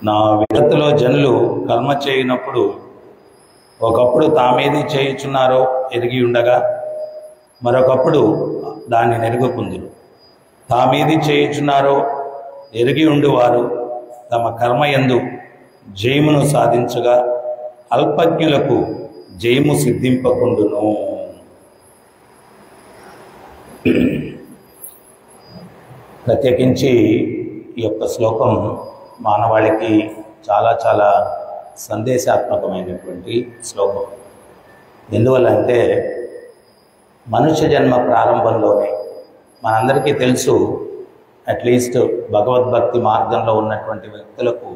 నా విగతలో జనులు కర్మ చేయనప్పుడు ఒకప్పుడు తామేది చేయుచున్నారో ఎరిగి ఉండగా మరొకప్పుడు దాన్ని నెరుగుకుందురు. తామేది చేయుచున్నారో ఎరిగి ఉండువారు తమ కర్మయందు జయమును సాధించగా అల్పజ్ఞులకు జయము సిద్ధింపకుండును. ప్రత్యేకించి ఈ యొక్క శ్లోకం మానవాళికి చాలా చాలా సందేశాత్మకమైనటువంటి శ్లోకం. ఎందువల్ల అంటే మనుష్య జన్మ ప్రారంభంలోనే మనందరికీ తెలుసు, అట్లీస్ట్ భగవద్భక్తి మార్గంలో ఉన్నటువంటి వ్యక్తులకు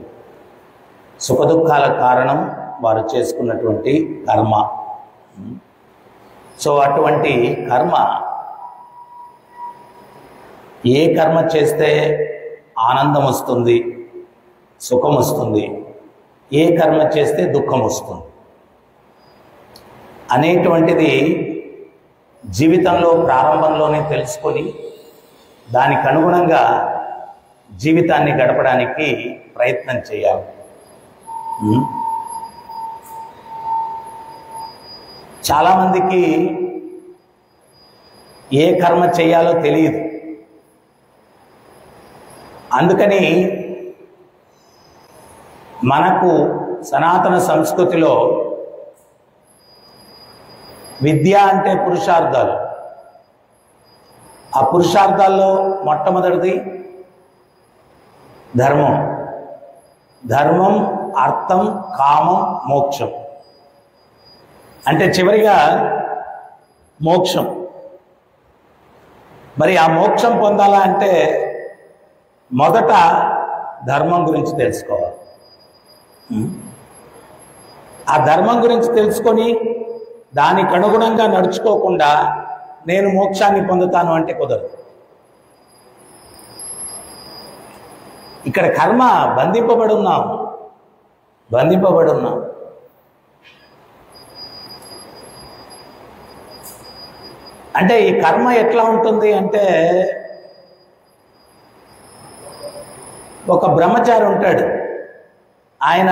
సుఖదుఖాల కారణం వారు చేసుకున్నటువంటి కర్మ. సో అటువంటి కర్మ, ఏ కర్మ చేస్తే ఆనందం వస్తుంది, సుఖం వస్తుంది, ఏ కర్మ చేస్తే దుఃఖం వస్తుంది అనేటువంటిది జీవితంలో ప్రారంభంలోనే తెలుసుకొని దానికి అనుగుణంగా జీవితాన్ని గడపడానికి ప్రయత్నం చేయాలి. చాలామందికి ఏ కర్మ చేయాలో తెలియదు. అందుకని మనకు సనాతన సంస్కృతిలో విద్య అంటే పురుషార్థాలు. ఆ పురుషార్థాల్లో మొట్టమొదటిది ధర్మం. ధర్మం, అర్థం, కామం, మోక్షం. అంటే చివరిగా మోక్షం. మరి ఆ మోక్షం పొందాలా అంటే మొదట ధర్మం గురించి తెలుసుకోవాలి. ఆ ధర్మం గురించి తెలుసుకొని దానికి అనుగుణంగా నడుచుకోకుండా నేను మోక్షాన్ని పొందుతాను అంటే కుదరదు. ఇక్కడ కర్మ బంధింపబడి ఉన్నాం. అంటే ఈ కర్మ ఎట్లా ఉంటుంది అంటే, ఒక బ్రహ్మచారి ఉంటాడు. ఆయన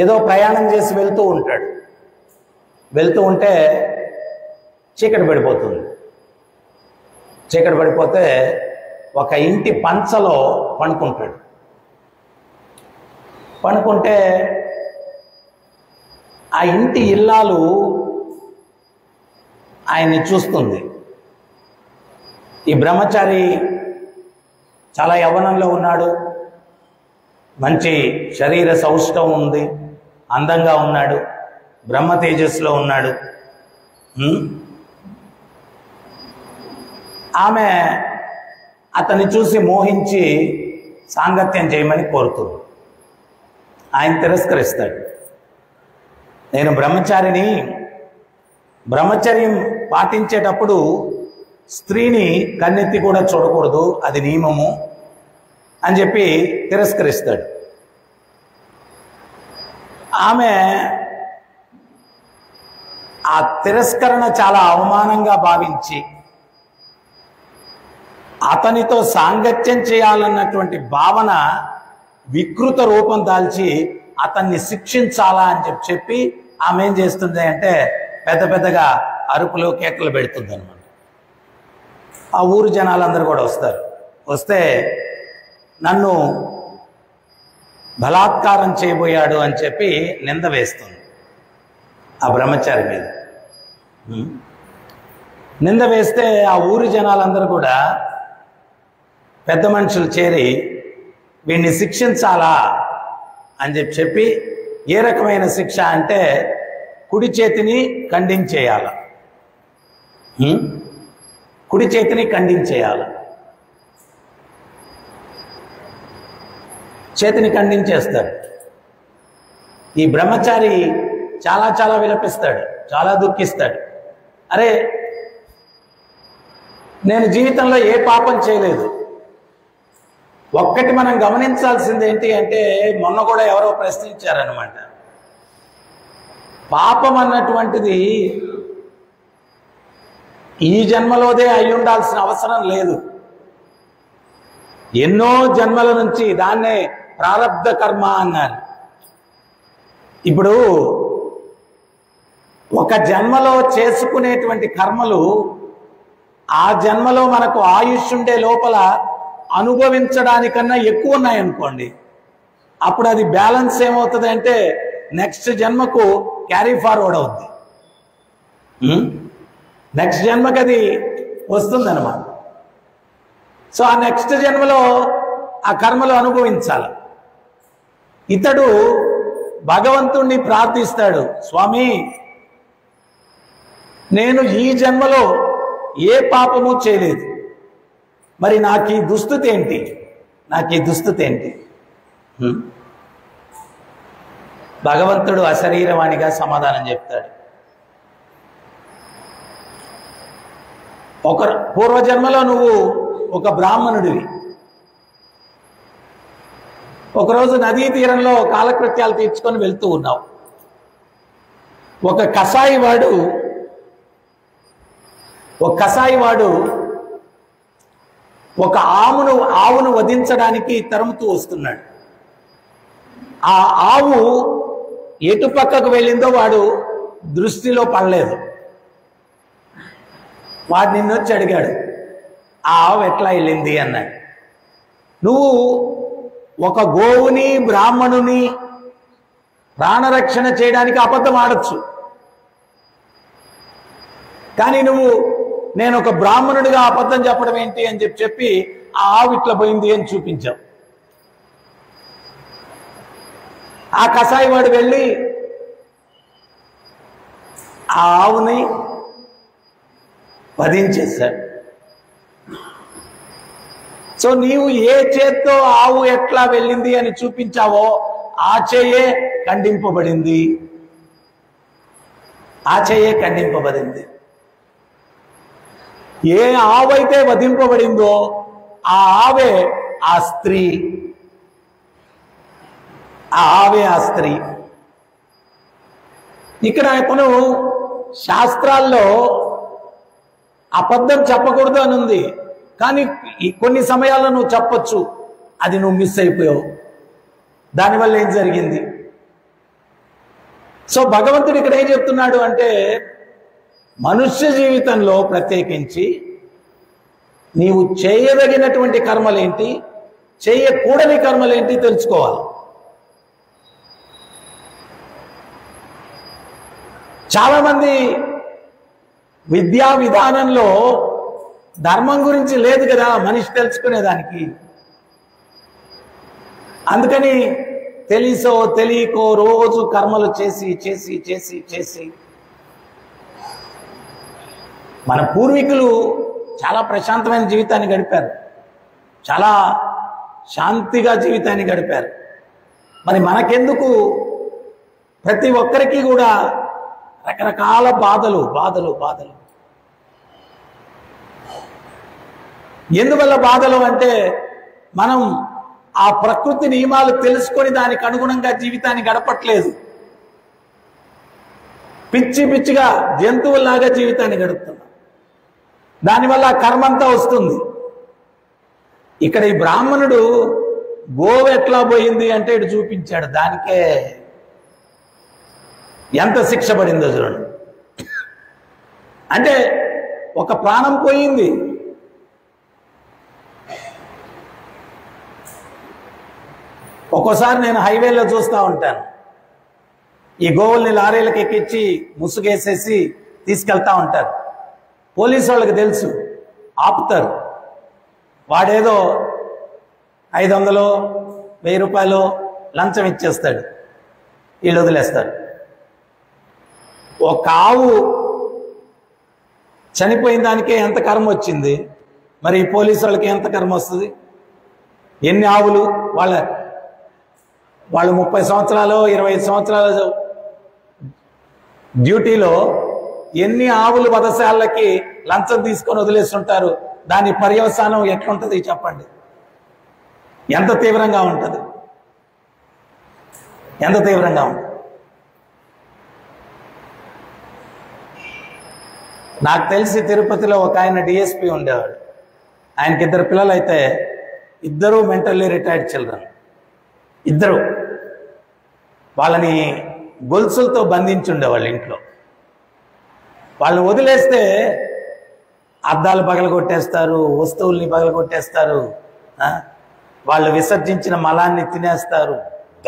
ఏదో ప్రయాణం చేసి వెళ్తూ ఉంటే చీకటి పడిపోతే ఒక ఇంటి పంచలో పడుకుంటే ఆ ఇంటి ఇల్లాలు ఆయన్ని చూస్తుంది. ఈ బ్రహ్మచారి చాలా యవ్వనంలో ఉన్నాడు, మంచి శరీర సౌష్ఠవం ఉంది, అందంగా ఉన్నాడు, బ్రహ్మ తేజస్సులో ఉన్నాడు. ఆమె అతన్ని చూసి మోహించి సాంగత్యం చేయమని కోరుతుంది. ఆయన తిరస్కరిస్తాడు. నేను బ్రహ్మచారిని, బ్రహ్మచర్యం పాటించేటప్పుడు స్త్రీని కన్నెత్తి కూడా చూడకూడదు, అది నియమము అని చెప్పి తిరస్కరిస్తాడు. ఆమె ఆ తిరస్కరణ చాలా అవమానంగా భావించి అతనితో సాంగత్యం చేయాలన్నటువంటి భావన వికృత రూపం దాల్చి అతన్ని శిక్షించాలా అని చెప్పి ఆమె ఏం చేస్తుంది అంటే పెద్ద పెద్దగా అరుపులు కేకలు పెడుతుంది అనమాట. ఆ ఊరు జనాలందరూ కూడా వస్తే నన్ను బలాత్కారం చేయబోయాడు అని చెప్పి నింద వేస్తుంది ఆ బ్రహ్మచారి మీద. నింద వేస్తే ఆ ఊరి జనాలందరూ కూడా పెద్ద మనుషులు చేరి వీడిని శిక్షించాలా అని చెప్పి, ఏ రకమైన శిక్ష అంటే కుడి చేతిని ఖండించేయాల. కుడి చేతిని ఖండించేయాల. చేతిని ఖండించేస్తాడు. ఈ బ్రహ్మచారి చాలా చాలా విలపిస్తాడు, చాలా దుఃఖిస్తాడు. అరే, నేను జీవితంలో ఏ పాపం చేయలేదు. ఒక్కటి మనం గమనించాల్సింది ఏంటి అంటే, మొన్న కూడా ఎవరో ప్రశ్నించారనమాట, పాపం అన్నటువంటిది ఈ జన్మలోదే అయి ఉండాల్సిన అవసరం లేదు. ఎన్నో జన్మల నుంచి దాన్నే ప్రారబ్ధ కర్మ అన్నారు. ఇప్పుడు ఒక జన్మలో చేసుకునేటువంటి కర్మలు ఆ జన్మలో మనకు ఆయుష్ ఉండే లోపల అనుభవించడానికన్నా ఎక్కువ ఉన్నాయనుకోండి, అప్పుడు అది బ్యాలెన్స్ ఏమవుతుంది అంటే నెక్స్ట్ జన్మకు క్యారీ ఫార్వర్డ్ అవుద్ది. నెక్స్ట్ జన్మకి అది వస్తుందన్నమాట. సో ఆ నెక్స్ట్ జన్మలో ఆ కర్మలు అనుభవించాలి. ఇతడు భగవంతుణ్ణి ప్రార్థిస్తాడు, స్వామి నేను ఈ జన్మలో ఏ పాపము చేయలేదు, మరి నాకు ఈ దుస్థితి ఏంటి, నాకు ఈ దుస్థితి ఏంటి? భగవంతుడు అశరీరవాణిగా సమాధానం చెప్తాడు. ఒక పూర్వజన్మలో నువ్వు ఒక బ్రాహ్మణుడివి. ఒకరోజు నదీ తీరంలో కాలకృత్యాలు తీర్చుకొని వెళ్తూ ఉన్నావు. ఒక కసాయి వాడు ఒక ఆవును వధించడానికి తరుముతూ వస్తున్నాడు. ఆ ఆవు ఎటు పక్కకు వెళ్ళిందో వాడు దృష్టిలో పడలేదు. వాడు నిన్నొచ్చి అడిగాడు, ఆ ఆవు ఎట్లా వెళ్ళింది అన్నాడు. నువ్వు ఒక గోవుని బ్రాహ్మణుని ప్రాణరక్షణ చేయడానికి అబద్ధం ఆడచ్చు, కానీ నువ్వు నేను ఒక బ్రాహ్మణుడిగా అబద్ధం చెప్పడం ఏంటి అని చెప్పి ఆ ఆవు ఇట్లా పోయింది అని చూపించావు. ఆ కసాయి వాడు వెళ్ళి ఆ ఆవుని వధించేశాడు. సో నీవు ఏ చేత్తో ఆవు ఎట్లా వెళ్ళింది అని చూపించావో ఆ చేయే ఖండింపబడింది, ఆ చేయే ఖండింపబడింది. ఏ ఆవైతే వధింపబడిందో ఆ ఆవే ఆ స్త్రీ, ఆ ఆవే ఆ స్త్రీ. ఇక్కడ ఇప్పుడు శాస్త్రాల్లో అబద్ధం చెప్పకూడదు అని ఉంది, కానీ కొన్ని సమయాల్లో నువ్వు చెప్పొచ్చు, అది నువ్వు మిస్ అయిపోయావు. దానివల్ల ఏం జరిగింది? సో భగవంతుడు ఇక్కడ ఏం చెప్తున్నాడు అంటే, మనుష్య జీవితంలో ప్రత్యేకించి నీవు చేయదగినటువంటి కర్మలేంటి, చేయకూడని కర్మలేంటి తెలుసుకోవాలి. చాలామంది విద్యా విధానంలో ధర్మం గురించి లేదు కదా మనిషి తెలుసుకునేదానికి. అందుకని తెలిసో తెలియకో రోజు కర్మలు చేసి చేసి చేసి చేసి మన పూర్వీకులు చాలా ప్రశాంతమైన జీవితాన్ని గడిపారు, చాలా శాంతిగా జీవితాన్ని గడిపారు. మరి మనకెందుకు ప్రతి ఒక్కరికి కూడా రకరకాల బాధలు బాధలు బాధలు? ఎందువల్ల బాధలు అంటే మనం ఆ ప్రకృతి నియమాలు తెలుసుకొని దానికి అనుగుణంగా జీవితాన్ని గడపట్లేదు. పిచ్చి పిచ్చిగా జంతువుల్లాగా జీవితాన్ని గడుపుతున్నాం. దానివల్ల కర్మంతా వస్తుంది. ఇక్కడ ఈ బ్రాహ్మణుడు గోవు ఎట్లా పోయింది అంటే ఇటు చూపించాడు, దానికే ఎంత శిక్ష పడిందో చూడండి. అంటే ఒక ప్రాణం పోయింది. ఒక్కోసారి నేను హైవేలో చూస్తూ ఉంటాను, ఈ గోవుల్ని లారీలకు ఎక్కించి ముసుగేసేసి తీసుకెళ్తా ఉంటారు. పోలీసు వాళ్ళకి తెలుసు, ఆపుతారు. వాడేదో 500 1000 రూపాయలు లంచం ఇచ్చేస్తాడు, వీళ్ళు వదిలేస్తారు. ఒక ఆవు చనిపోయిన దానికే ఎంత కర్మ వచ్చింది, మరి పోలీసు వాళ్ళకి ఎంత కర్మ వస్తుంది? ఎన్ని ఆవులు వాళ్ళు 30 సంవత్సరాలు 25 సంవత్సరాలు డ్యూటీలో ఎన్ని ఆవులు వధశాలకి లంచం తీసుకొని వదిలేస్తుంటారు? దాని పర్యవసానం ఎట్లుంటుంది చెప్పండి? ఎంత తీవ్రంగా ఉంటుంది? ఎంత తీవ్రంగా ఉంటుంది? నాకు తెలిసి తిరుపతిలో ఒక ఆయన డిఎస్పి ఉండేవాడు. ఆయనకి 2 పిల్లలు అయితే ఇద్దరు మెంటల్లీ రిటైర్డ్ చిల్డ్రన్, ఇద్దరు. వాళ్ళని గొలుసులతో బంధించుండే వాళ్ళ ఇంట్లో. వాళ్ళని వదిలేస్తే అద్దాలు పగలగొట్టేస్తారు, వస్తువుల్ని పగలగొట్టేస్తారు, వాళ్ళు విసర్జించిన మలాన్ని తినేస్తారు.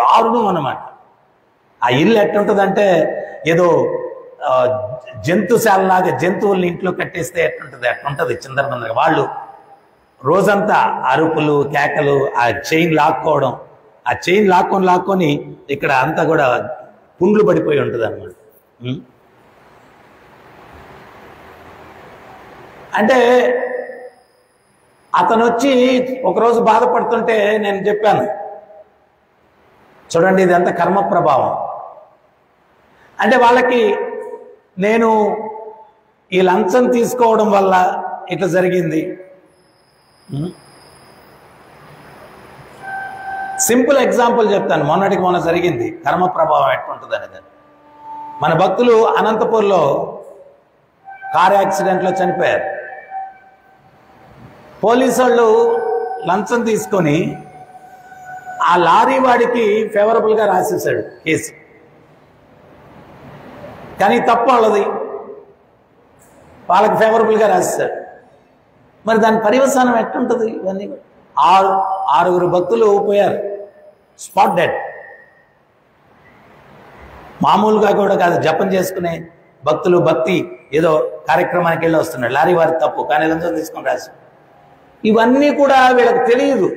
దారుణం అన్నమాట. ఆ ఇల్లు ఎట్టుంటుందంటే ఏదో జంతుశాలలాగా జంతువుల్ని ఇంట్లో కట్టేస్తే ఎట్టుంటుంది అట్లుంటుంది చిందరబందరగా. వాళ్ళు రోజంతా అరుపులు, కేకలు, ఆ చైన్ లాక్కోవడం, ఆ చైన్ లాక్కొని ఇక్కడ అంతా కూడా పుండ్లు పడిపోయి ఉంటుంది అన్నమాట. అంటే అతను వచ్చి ఒకరోజు బాధపడుతుంటే నేను చెప్పాను, చూడండి ఇదంతా కర్మ ప్రభావం. అంటే వాళ్ళకి నేను ఈ లంచం తీసుకోవడం వల్ల ఇట్లా జరిగింది. సింపుల్ ఎగ్జాంపుల్ చెప్తాను. మొన్నటికి మొన్న జరిగింది కర్మ ప్రభావం ఎట్లుంటుంది అనేది. మన భక్తులు అనంతపూర్లో కార్ యాక్సిడెంట్లో చనిపోయారు. పోలీసు వాళ్ళు లంచం తీసుకొని ఆ లారీ వాడికి ఫేవరబుల్గా రాసేసాడు కేసు. కానీ తప్పు వాళ్ళది, వాళ్ళకి ఫేవరబుల్గా రాసేసాడు. మరి దాని పర్యవసానం ఎట్లుంటుంది? ఇవన్నీ ఆరుగురు భక్తులు పోయారు, స్పాట్ డెడ్. మామూలుగా కూడా కాదు, జపం చేసుకునే భక్తులు, భక్తి ఏదో కార్యక్రమానికి వెళ్ళి వస్తున్నాడు. లారీ వారి తప్పు, కానీ లంచం తీసుకొని రాశాడు. ఇవన్నీ కూడా వీళ్ళకి తెలియదు.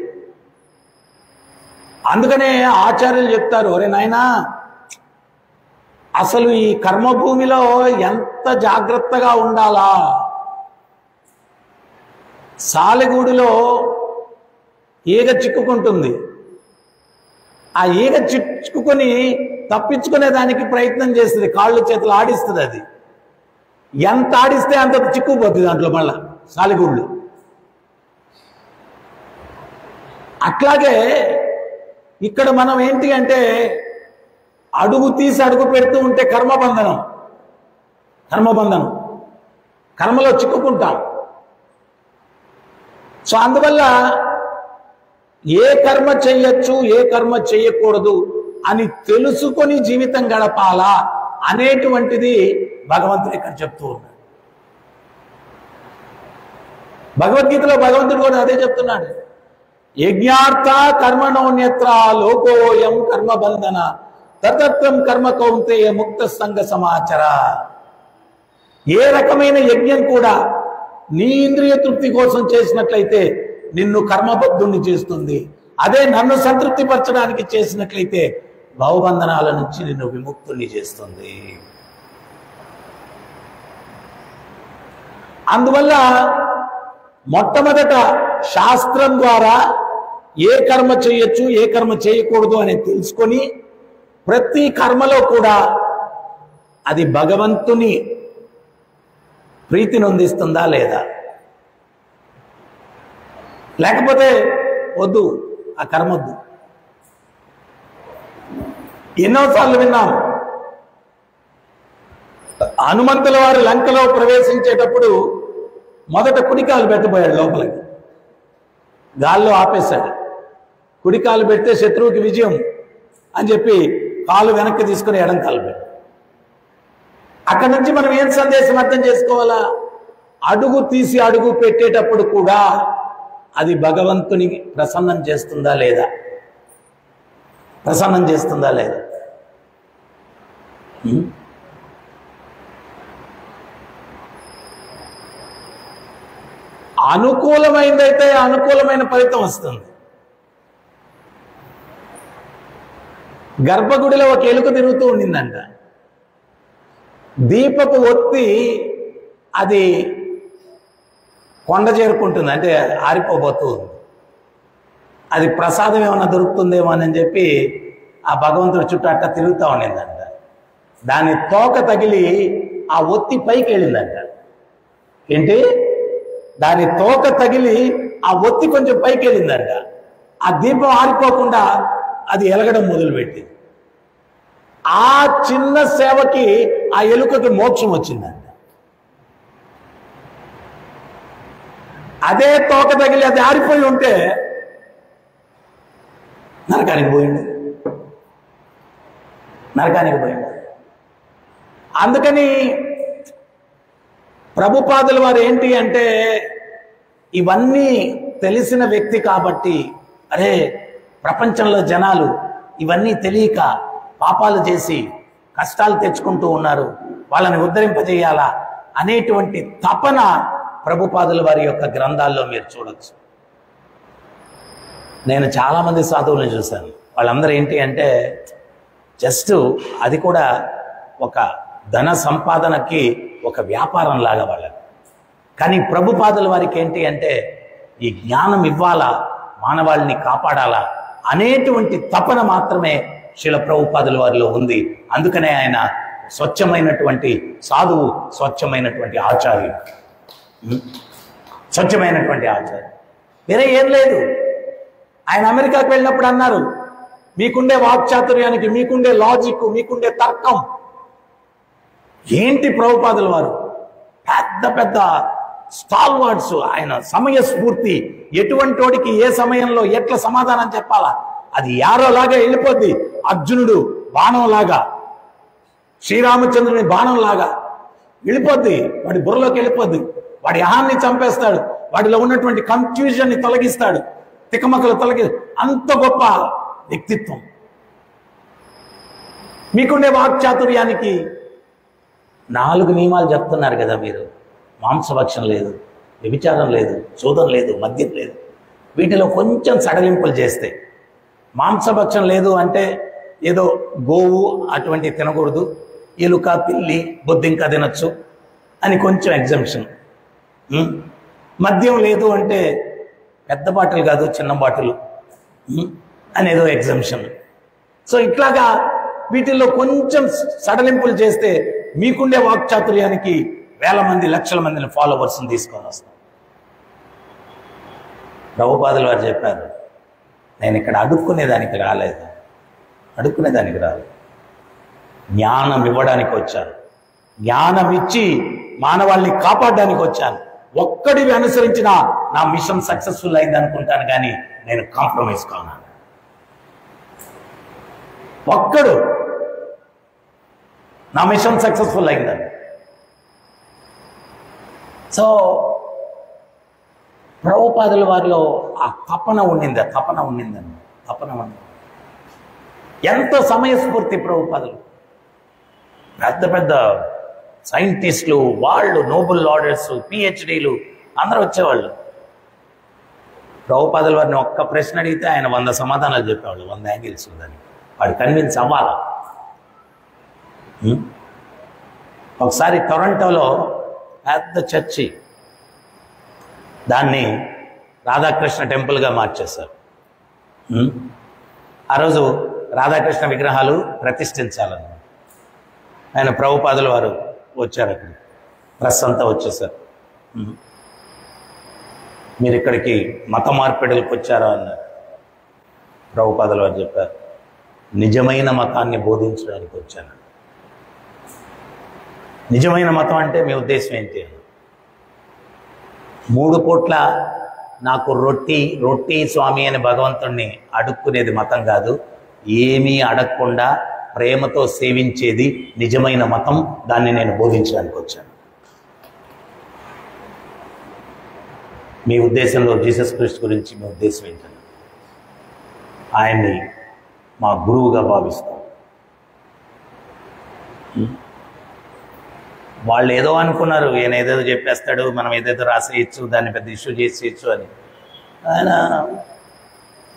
అందుకనే ఆచార్యులు చెప్తారు, ఒరే నాయనా, అసలు ఈ కర్మభూమిలో ఎంత జాగ్రత్తగా ఉండాలా. సాలెగూడులో ఈగ చిక్కుకుంటుంది. ఆ ఈగ చిక్కుకొని తప్పించుకునే దానికి ప్రయత్నం చేస్తుంది, కాళ్ళు చేతులు ఆడిస్తుంది. అది ఎంత ఆడిస్తే అంత చిక్కుపోతుంది దాంట్లో మళ్ళా సాలెగూడులో. అట్లాగే ఇక్కడ మనం ఏంటి అంటే అడుగు తీసి అడుగు పెడుతూ ఉంటే కర్మబంధనం, కర్మలో చిక్కుకుంటాం. సో అందువల్ల ఏ కర్మ చెయ్యొచ్చు, ఏ కర్మ చెయ్యకూడదు అని తెలుసుకొని జీవితం గడపాలా అనేటువంటిది భగవంతుడు ఇక్కడ చెప్తూ ఉన్నాడు. భగవద్గీతలో భగవంతుడు కూడా అదే చెప్తున్నాడు. యజ్ఞార్థ కర్మణోన్యత్ర లోకోయం కర్మబంధన తతత్వం కర్మ కౌంతేయ ముక్త సంగ సమాచర. ఏ రకమైన యజ్ఞం కూడా నీ ఇంద్రియ తృప్తి కోసం చేసినట్లయితే నిన్ను కర్మబద్ధుణ్ణి చేస్తుంది. అదే నన్ను సంతృప్తిపరచడానికి చేసినట్లయితే భవబంధనాల నుంచి నిన్ను విముక్తుణ్ణి చేస్తుంది. అందువల్ల మొట్టమొదట శాస్త్రం ద్వారా ఏ కర్మ చేయొచ్చు, ఏ కర్మ చేయకూడదు అని తెలుసుకొని ప్రతి కర్మలో కూడా అది భగవంతుని ప్రీతిని అందిస్తుందా లేదా, లేకపోతే వద్దు, ఆ కర్మ వద్దు. ఎన్నోసార్లు విన్నాం, హనుమంతుల వారు లంకలో ప్రవేశించేటప్పుడు మొదట కుడికాలు పెట్టబోయాడు లోపలికి, గాల్లో ఆపేశాడు. కుడికాలు పెడితే శత్రువుకి విజయం అని చెప్పి కాలు వెనక్కి తీసుకుని ఎడం కాలు పెట్టాడు. అక్కడి నుంచి మనం ఏం సందేశం అర్థం చేసుకోవాలా? అడుగు తీసి అడుగు పెట్టేటప్పుడు కూడా అది భగవంతుని ప్రసన్నం చేస్తుందా లేదా, ప్రసన్నం చేస్తుందా లేదా. అనుకూలమైందైతే అనుకూలమైన ఫలితం వస్తుంది. గర్భగుడిలో ఒక ఎలుక తిరుగుతూ ఉండిందంట. దీపపు ఒత్తి అది కొండ చేరుకుంటుంది, అంటే ఆరిపోబోతుంది. అది ప్రసాదం ఏమైనా దొరుకుతుందేమో అని చెప్పి ఆ భగవంతుడి చుట్టూ అట్లా తిరుగుతూ ఉండిందంట. దాని తోక తగిలి ఆ ఒత్తి పైకి వెళ్ళిందంట. ఏంటి? దాని తోక తగిలి ఆ ఒత్తి కొంచెం పైకి వెళ్ళిందంట. ఆ దీపం ఆరిపోకుండా అది ఎలగడం మొదలుపెట్టింది. ఆ చిన్న సేవకి ఆ ఎలుకకి మోక్షం వచ్చిందంట. అదే తోక తగిలి అది ఆరిపోయి ఉంటే నరకానికి పోయిండు, నరకానికి పోయిండు. అందుకని ప్రభుపాదుల వారు ఏంటి అంటే ఇవన్నీ తెలిసిన వ్యక్తి కాబట్టి, అరే ప్రపంచంలో జనాలు ఇవన్నీ తెలియక పాపాలు చేసి కష్టాలు తెచ్చుకుంటూ ఉన్నారు, వాళ్ళని ఉద్ధరింపజేయాలా అనేటువంటి తపన ప్రభుపాదుల వారి యొక్క గ్రంథాల్లో మీరు చూడొచ్చు. నేను చాలామంది సాధువులను చూశాను. వాళ్ళందరూ ఏంటి అంటే జస్ట్ అది కూడా ఒక ధన సంపాదనకి ఒక వ్యాపారం లాగా వాళ్ళకి. కానీ ప్రభుపాదుల వారికి ఏంటి అంటే ఈ జ్ఞానం ఇవ్వాలా, మానవాళిని కాపాడాలా అనేటువంటి తపన మాత్రమే శిల ప్రభుపాదుల వారిలో ఉంది. అందుకనే ఆయన స్వచ్ఛమైనటువంటి సాధువు, స్వచ్ఛమైనటువంటి ఆచార్యుడు, స్వచ్ఛమైనటువంటి ఆచార్యుడు. వేరే ఏం లేదు. ఆయన అమెరికాకు వెళ్ళినప్పుడు అన్నారు, మీకుండే వాక్చాతుర్యానికి, మీకుండే లాజిక్, మీకుండే తర్కం ఏంటి ప్రభుపాదుల వారు పెద్ద పెద్ద స్టాల్వార్డ్స్. ఆయన సమయ స్ఫూర్తి, ఎటువంటి వాడికి ఏ సమయంలో ఎట్లా సమాధానం చెప్పాలా అది యారోలాగా వెళ్ళిపోద్ది. అర్జునుడు బాణంలాగా, శ్రీరామచంద్రుని బాణంలాగా వెళ్ళిపోద్ది, వాడి బుర్రలోకి వెళ్ళిపోద్ది, వాడి అహాన్ని చంపేస్తాడు, వాడిలో ఉన్నటువంటి కన్ఫ్యూజన్ని తొలగిస్తాడు, తికమకలు తొలగి. అంత గొప్ప వ్యక్తిత్వం. మీకుండే వాక్చాతుర్యానికి 4 నియమాలు చెప్తున్నారు కదా మీరు. మాంసభక్షం లేదు, వ్యభిచారం లేదు, చోదం లేదు, మద్యం లేదు. వీటిలో కొంచెం సడలింపులు చేస్తే, మాంసభక్షం లేదు అంటే ఏదో గోవు అటువంటి తినకూడదు, ఎలుక, పిల్లి, బొద్దింక తినచ్చు అని కొంచెం ఎగ్జంప్షన్. మద్యం లేదు అంటే పెద్ద బాటిల్ కాదు, చిన్న బాటిల్ అనేదో ఎగ్జంప్షన్. సో ఇట్లాగా వీటిల్లో కొంచెం సడలింపులు చేస్తే మీకుండే వాక్చాతుర్యానికి వేల మంది, లక్షల మందిని ఫాలోవర్స్ని తీసుకొని వస్తాం. ప్రభుపాదుల వారు చెప్పారు, నేను ఇక్కడ అడుక్కునేదానికి రాలేదు, అడుక్కునేదానికి రాలేదు, జ్ఞానం ఇవ్వడానికి వచ్చాను, జ్ఞానం ఇచ్చి మానవాళ్ళని కాపాడడానికి వచ్చాను. ఒక్కడివి అనుసరించిన నా మిషన్ సక్సెస్ఫుల్ అయింది అనుకుంటాను, కానీ నేను కాంప్రమైజ్ కాను. ఒక్కడు నా మిషన్ సక్సెస్ఫుల్ అయిందని. సో ప్రభుపాదుల వారిలో ఆ తపన ఉండింది, ఆ తపన ఉండిందండి, తపన ఉండింది. ఎంత సమయస్ఫూర్తి ప్రభుపాదులు. పెద్ద పెద్ద సైంటిస్టులు, వాళ్ళు నోబెల్ లారెట్స్, పిహెచ్డీలు అందరూ వచ్చేవాళ్ళు. ప్రభుపాదుల వారిని ఒక్క ప్రశ్న అడిగితే ఆయన 100 సమాధానాలు చెప్పేవాళ్ళు, 100 యాంగిల్స్ ఉందని. వాడు కన్విన్స్ అవ్వాలా. ఒకసారి టొరంటోలో పెద్ద చర్చి, దాన్ని రాధాకృష్ణ టెంపుల్గా మార్చేశారు. ఆ రోజు రాధాకృష్ణ విగ్రహాలు ప్రతిష్ఠించాలన్నమాట. ఆయన ప్రభుపాదుల వారు వచ్చారు, అక్కడ ప్రెస్ అంతా వచ్చేసారు. మీరు ఇక్కడికి మత మార్పిడులకు వచ్చారా అన్నారు. ప్రభుపాదుల వారు చెప్పారు, నిజమైన మతాన్ని బోధించడానికి వచ్చాను. నిజమైన మతం అంటే మీ ఉద్దేశం ఏంటి? 3 పూట్ల నాకు రొట్టి స్వామి అని భగవంతుణ్ణి అడుక్కునేది మతం కాదు, ఏమీ అడగకుండా ప్రేమతో సేవించేది నిజమైన మతం, దాన్ని నేను బోధించడానికి వచ్చాను. మీ ఉద్దేశంలో జీసస్ క్రీస్తు గురించి మీ ఉద్దేశం ఏంటండి? ఆయన్ని మా గురువుగా భావిస్తాం. వాళ్ళు ఏదో అనుకున్నారు, ఈయన ఏదేదో చెప్పేస్తాడు, మనం ఏదేదో రాసేయచ్చు, దాన్ని పెద్ద ఇష్యూ చేసేయచ్చు అని. ఆయన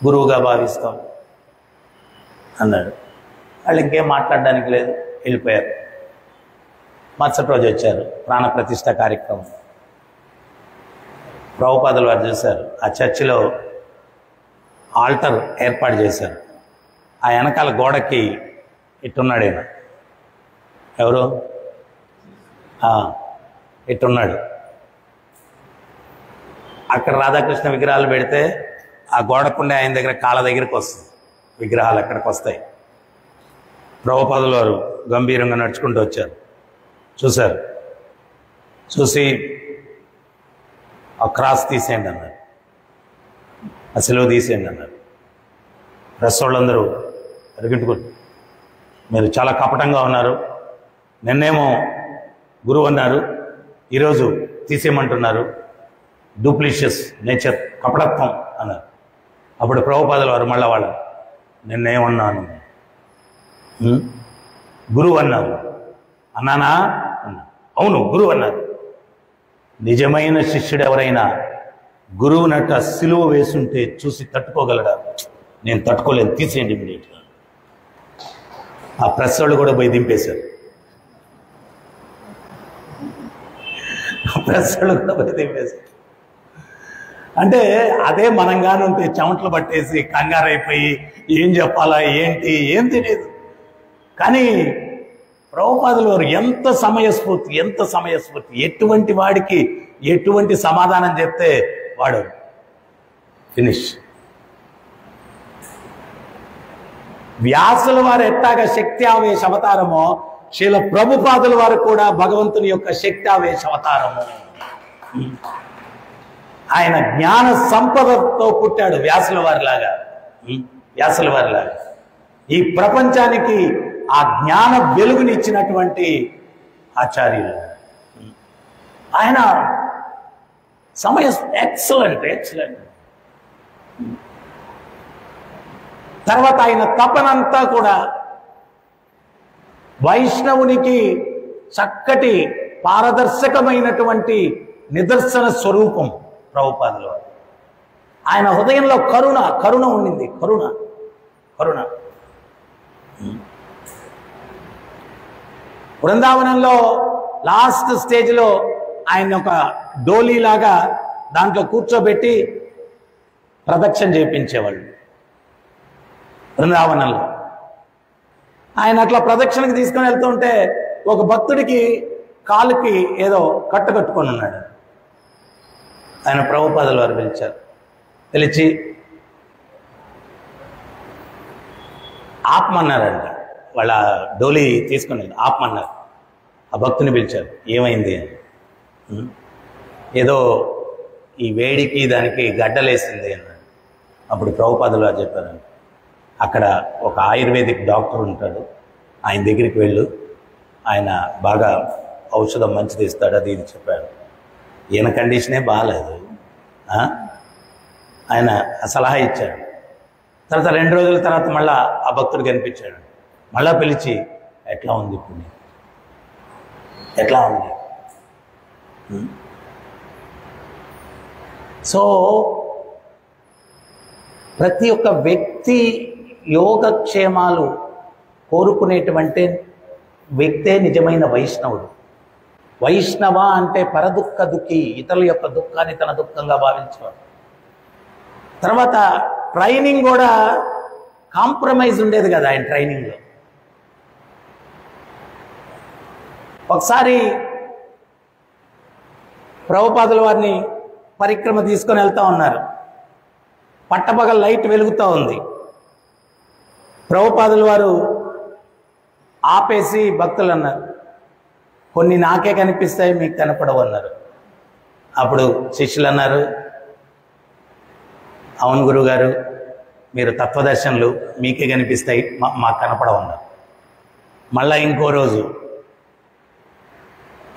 గురువుగా భావిస్తాం అన్నాడు. వాళ్ళు ఇంకేం మాట్లాడడానికి లేదు, వెళ్ళిపోయారు. మరుసటి రోజు వచ్చారు, ప్రాణప్రతిష్ఠ కార్యక్రమం. ప్రభుపాదుల వారు చూశారు, ఆ చర్చిలో ఆల్టర్ ఏర్పాటు చేశారు. ఆ వెనకాల గోడకి ఇట్టున్నాడు ఈయన. ఎవరు? ఇట్టున్నాడు. అక్కడ రాధాకృష్ణ విగ్రహాలు పెడితే ఆ గోడకుండే ఆయన దగ్గర కాళ్ళ దగ్గరికి వస్తుంది, విగ్రహాలు అక్కడికి వస్తాయి. ప్రభుపాదుల వారు గంభీరంగా నడుచుకుంటూ వచ్చారు, చూశారు. చూసి ఆ క్రాస్ తీసేయండి అన్నారు, ఆ సిలువ తీసేయండి అన్నారు. ప్రెస్ వాళ్ళందరూ అరిగింటుకోండి, మీరు చాలా కపటంగా ఉన్నారు, నిన్నేమో గురువు అన్నారు, ఈరోజు తీసేయమంటున్నారు, డూప్లిషియస్ నేచర్, కపటత్వం అన్నారు. అప్పుడు ప్రభుపాదుల వారు మళ్ళా వాళ్ళు, నిన్నేమన్నాను, గురువు అన్నారు. అన్నానా? అవును గురువు అన్నారు. నిజమైన శిష్యుడు ఎవరైనా గురువునట సిలువ వేసుంటే చూసి తట్టుకోగలడా? నేను తట్టుకోలేను, తీసేయండి ఇమీడియట్గా. ఆ ప్రెస్ వాళ్ళు కూడా పోయి దింపేశారు. ప్రెస్ వాళ్ళు కూడా పోయి దింపేశారు. అంటే అదే మనంగానే ఉంటే చెమటలు పట్టేసి కంగారైపోయి ఏం చెప్పాలా ఏంటి ఏం తెలియదు. కానీ ప్రభుపాదుల వారు ఎంత సమయస్ఫూర్తి, ఎటువంటి వాడికి ఎటువంటి సమాధానం చెప్తే వాడు ఫినిష్. వ్యాసుల వారు ఎట్టాగా శక్తి ఆవేశ అవతారమో, శ్రీల ప్రభుపాదుల వారు కూడా భగవంతుని యొక్క శక్తి ఆవేశ అవతారము. ఆయన జ్ఞాన సంపదతో పుట్టాడు వ్యాసుల వారిలాగా. ఈ ప్రపంచానికి ఆ జ్ఞాన వెలుగునిచ్చినటువంటి ఆచార్యులు ఆయన. సమయం ఎక్సలెంట్. తర్వాత ఆయన తపనంతా కూడా వైష్ణవునికి చక్కటి పారదర్శకమైనటువంటి నిదర్శన స్వరూపం ప్రభుపాదుల వారు. ఆయన హృదయంలో కరుణ ఉండింది. కరుణ. బృందావనంలో లాస్ట్ స్టేజ్లో ఆయన ఒక డోలీలాగా దాంట్లో కూర్చోబెట్టి ప్రదక్షిణ చేయించేవాళ్ళు బృందావనంలో. ఆయన అట్లా ప్రదక్షిణకి తీసుకొని వెళ్తుంటే ఒక భక్తుడికి కాలుకి ఏదో కట్టుకొని ఉన్నాడు. ఆయన ప్రభుపాదుల వారు పిలిచారు. పిలిచి ఆపమన్నారంట. వాళ్ళ డోలీ తీసుకుని ఆపమన్నారు. ఆ భక్తుని పిలిచారు. ఏమైంది అని. ఏదో ఈ వేడికి దానికి గడ్డలేసింది అన్నాడు. అప్పుడు ప్రభుపాదుల వారు చెప్పారంట, అక్కడ ఒక ఆయుర్వేదిక్ డాక్టర్ ఉంటాడు, ఆయన దగ్గరికి వెళ్ళు, ఆయన బాగా ఔషధం మంచిది ఇస్తాడు, అది ఇది చెప్పాడు. ఈయన కండిషనే బాగాలేదు. ఆయన సలహా ఇచ్చాడు. తర్వాత 2 రోజుల తర్వాత మళ్ళా ఆ భక్తుడు కనిపించాడు. మళ్ళా పిలిచి, ఎట్లా ఉంది ఇప్పుడు, ఎట్లా ఉంది? సో ప్రతి ఒక్క వ్యక్తి యోగక్షేమాలు కోరుకునేటువంటి వ్యక్తే నిజమైన వైష్ణవుడు. వైష్ణవ అంటే పరదుఃఖ దుఃఖి, ఇతరుల యొక్క దుఃఖాన్ని తన దుఃఖంగా భావించేవాడు. తర్వాత ట్రైనింగ్ కూడా కాంప్రమైజ్ ఉండేది కదా ఆయన ట్రైనింగ్లో. ఒకసారి ప్రభుపాదుల వారిని పరిక్రమ తీసుకొని వెళ్తూ ఉన్నారు. పట్టపగల లైట్ వెలుగుతూ ఉంది. ప్రభుపాదుల వారు ఆపేసి భక్తులు అన్నారు, కొన్ని నాకే కనిపిస్తాయి, మీకు కనపడవు అన్నారు. అప్పుడు శిష్యులు అన్నారు, అవును గురువుగారు, మీరు తత్వదర్శనలు మీకే కనిపిస్తాయి, మాకు కనపడవు అన్నారు. మళ్ళా ఇంకో రోజు,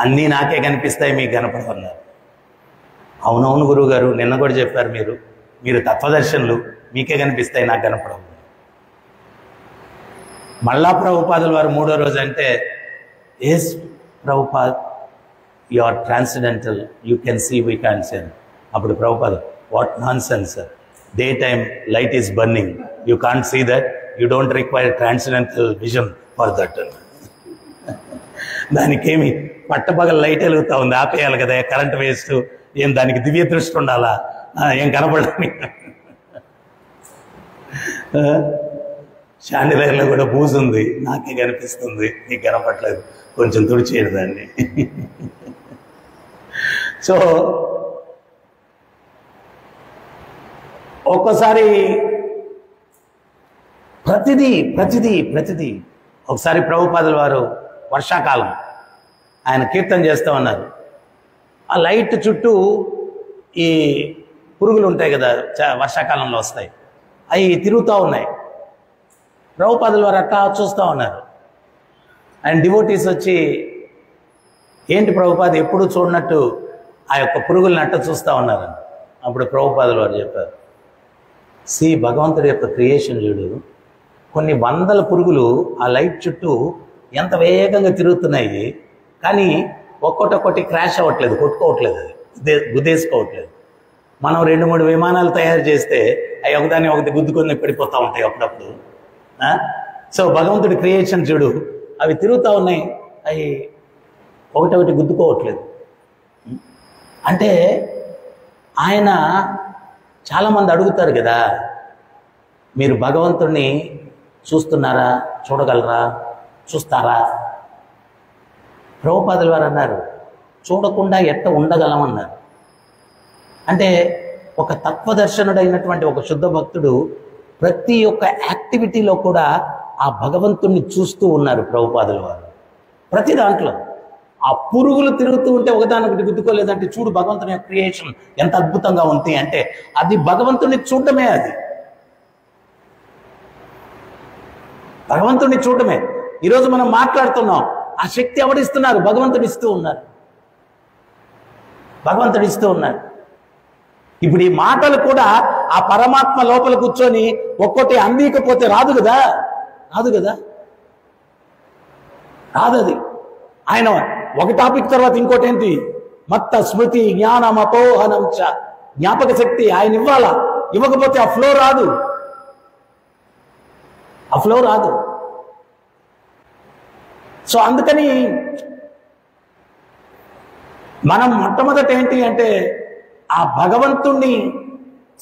అన్నీ నాకే కనిపిస్తాయి, మీకు కనపడవు అన్నారు. అవునవును గురువుగారు, నిన్న కూడా చెప్పారు, మీరు తత్వదర్శనలు మీకే కనిపిస్తాయి, నాకు కనపడవు. మళ్ళా ప్రభుపాదుల వారు 3వ రోజు అంటే, yes Prabhupad, you are transcendental, you can see, we can see. అప్పుడు Prabhupad, what nonsense sir, day time light is burning, you can't see that, you don't require transcendental vision for that. దానికేమి పట్టపగల లైట్ వెలుగుతా ఉంది, ఆపేయాలి కదా, current waste, ఏం దానికి దివ్య దృష్టి ఉండాలా, ఏం కనపడని. షాండిలైర్లో కూడా బూజు ఉంది, నాకే కనిపిస్తుంది, నీకు కనపట్లేదు, కొంచెం తుడిచేయడు దాన్ని. సో ఒక్కోసారి ప్రతిదీ ఒకసారి ప్రభుపాదుల వారు వర్షాకాలం ఆయన కీర్తన చేస్తూ ఉన్నారు. ఆ లైట్ చుట్టూ ఈ పురుగులు ఉంటాయి కదా, వర్షాకాలంలో వస్తాయి, అవి తిరుగుతూ ఉన్నాయి. ప్రభుపాదుల వారు అట్లా చూస్తూ ఉన్నారు. ఆయన డివోటీస్ వచ్చి, ఏంటి ప్రభుపాద ఎప్పుడు చూడనట్టు ఆ యొక్క పురుగుల్ని అట్ట చూస్తూ ఉన్నారు. అప్పుడు ప్రభుపాదుల వారు చెప్పారు, భగవంతుడి యొక్క క్రియేషన్ చూడు, కొన్ని వందల పురుగులు ఆ లైట్ చుట్టూ ఎంత వేగంగా తిరుగుతున్నాయి, కానీ ఒక్కొక్కటి క్రాష్ అవ్వట్లేదు, కొట్టుకోవట్లేదు, అది గుద్దేసుకోవట్లేదు. మనం 2-3 విమానాలు తయారు చేస్తే అవి ఒకదాన్ని ఒకటి గుద్దుకొని పడిపోతూ ఉంటాయి అప్పుడప్పుడు. సో భగవంతుడి క్రియేషన్ చూడు, అవి తిరుగుతూ ఉన్నాయి, అవి ఒకటి గుద్దుకోవట్లేదు. అంటే ఆయన చాలామంది అడుగుతారు కదా, మీరు భగవంతుడిని చూస్తున్నారా, చూడగలరా, చూస్తారా? ప్రభుపాదుల వారు అన్నారు, చూడకుండా ఎట్ట ఉండగలమన్నారు. అంటే ఒక తత్వదర్శనుడైనటువంటి ఒక శుద్ధ భక్తుడు ప్రతి ఒక్క యాక్టివిటీలో కూడా ఆ భగవంతుణ్ణి చూస్తూ ఉన్నారు ప్రభుపాదుల వారు. ప్రతి దాంట్లో ఆ పురుగులు తిరుగుతూ ఉంటే ఒకదానొకటి గుద్దుకోలేదంటే చూడు భగవంతుని యొక్క క్రియేషన్ ఎంత అద్భుతంగా ఉంది అంటే అది భగవంతుని చూడటమే, అది భగవంతుని చూడటమే. ఈరోజు మనం మాట్లాడుతున్నాం, ఆ శక్తి ఎవరిస్తున్నారు? భగవంతుడు ఇస్తూ ఉన్నారు, భగవంతుడు ఇస్తూ ఉన్నారు. ఇప్పుడు ఈ మాటలు కూడా ఆ పరమాత్మ లోపల కూర్చొని ఒక్కొక్కటి అందికపోతే రాదు కదా, రాదు కదా, రాదు. అది ఆయన ఒక టాపిక్ తర్వాత ఇంకోటి ఏంటి, మత్త స్మృతి జ్ఞానమపోహనం చ, జ్ఞాపక శక్తి ఆయన ఇవ్వాలా, ఇవ్వకపోతే ఆ ఫ్లో రాదు, ఆ ఫ్లో రాదు. సో అందుకని మనం మొట్టమొదట ఏంటి అంటే ఆ భగవంతుణ్ణి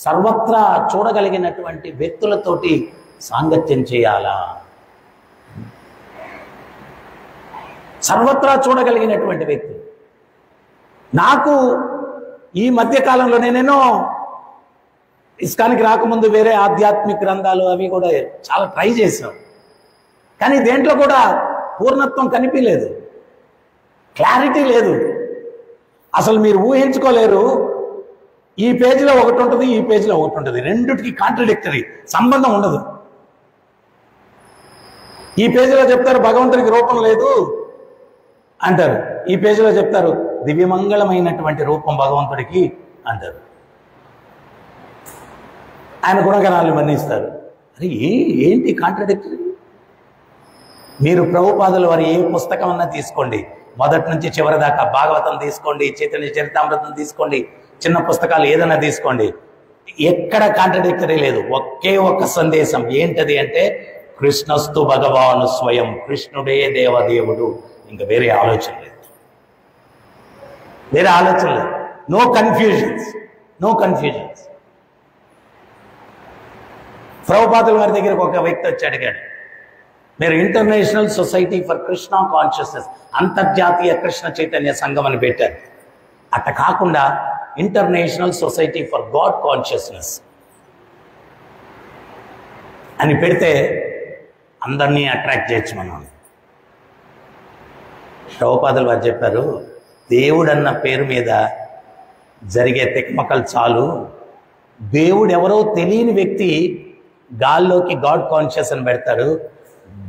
సర్వత్రా చూడగలిగినటువంటి వ్యక్తులతోటి సాంగత్యం చేయాలా, సర్వత్రా చూడగలిగినటువంటి వ్యక్తి. నాకు ఈ మధ్యకాలంలో నేనేనో ఇస్కానికి రాకముందు వేరే ఆధ్యాత్మిక గ్రంథాలు అవి కూడా చాలా ట్రై చేశాం, కానీ దేంట్లో కూడా పూర్ణత్వం కనిపించలేదు, క్లారిటీ లేదు. అసలు మీరు ఊహించుకోలేరు, ఈ పేజీలో ఒకటి ఉంటుంది, ఈ పేజీలో ఒకటి ఉంటుంది, రెండిటికి కాంట్రడిక్టరీ, సంబంధం ఉండదు. ఈ పేజీలో చెప్తారు భగవంతుడికి రూపం లేదు అంటారు, ఈ పేజీలో చెప్తారు దివ్యమంగళమైనటువంటి రూపం భగవంతుడికి అంటారు, ఆయన గుణగణాలను వర్ణిస్తారు. అరే ఏంటి కాంట్రడిక్టరీ? మీరు ప్రభుపాదుల వారి ఏ పుస్తకం అన్నా తీసుకోండి, మొదటి నుంచి చివరి దాకా, భాగవతం తీసుకోండి, చైతన్య చరితామృతం తీసుకోండి, చిన్న పుస్తకాలు ఏదైనా తీసుకోండి, ఎక్కడ కాంట్రడిక్టరీ లేదు. ఒకే ఒక్క సందేశం ఏంటది అంటే కృష్ణస్తు భగవాను స్వయం, కృష్ణుడే దేవదేవుడు. ఇంకా వేరే ఆలోచన లేదు, వేరే ఆలోచన లేదు. No confusions, no confusions. ప్రభుపాదుల వారి దగ్గరకు ఒక వ్యక్తి వచ్చి అడిగాడు, మీరు international society for Krishna consciousness, అంతర్జాతీయ కృష్ణ చైతన్య సంఘం అని పెట్టారు. అట్ట కాకుండా international society for God consciousness అని పెడితే అందరినీ అట్రాక్ట్ చేయొచ్చు మనం. ప్రభుపాదుల వారు చెప్పారు, దేవుడన్న పేరు మీద జరిగే తిక్మకలు చాలు. దేవుడు ఎవరో తెలియని వ్యక్తి గాల్లోకి గాడ్ కాన్షియస్ అని పెడతాడు,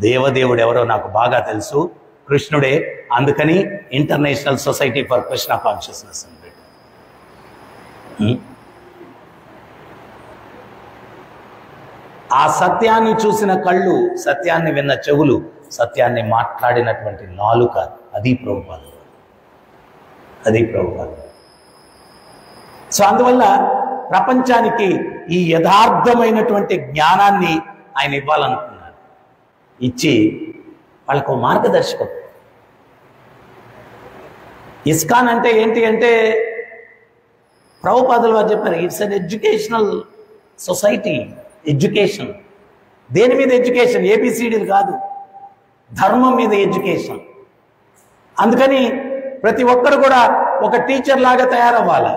దేవదేవుడు ఎవరో నాకు బాగా తెలుసు, కృష్ణుడే, అందుకని international society for Krishna consciousness అని పెట్టాడు. ఆ సత్యాన్ని చూసిన కళ్ళు, సత్యాన్ని విన్న చెవులు, సత్యాన్ని మాట్లాడినటువంటి నాలుక, అది ప్రభుపాద, అది ప్రభుపాద. సో అందువల్ల ప్రపంచానికి ఈ యథార్థమైనటువంటి జ్ఞానాన్ని ఆయన ఇవ్వాలనుకున్నారు, ఇచ్చి వాళ్ళకు మార్గదర్శకం. ఇస్కాన్ అంటే ఏంటి అంటే ప్రభుపాదుల వారు చెప్పారు, it's an educational society. Education దేని మీద ఎడ్యుకేషన్? ఏబిసిడీలు కాదు, ధర్మం మీద ఎడ్యుకేషన్. అందుకని ప్రతి ఒక్కరు కూడా ఒక టీచర్ లాగా తయారవ్వాలి.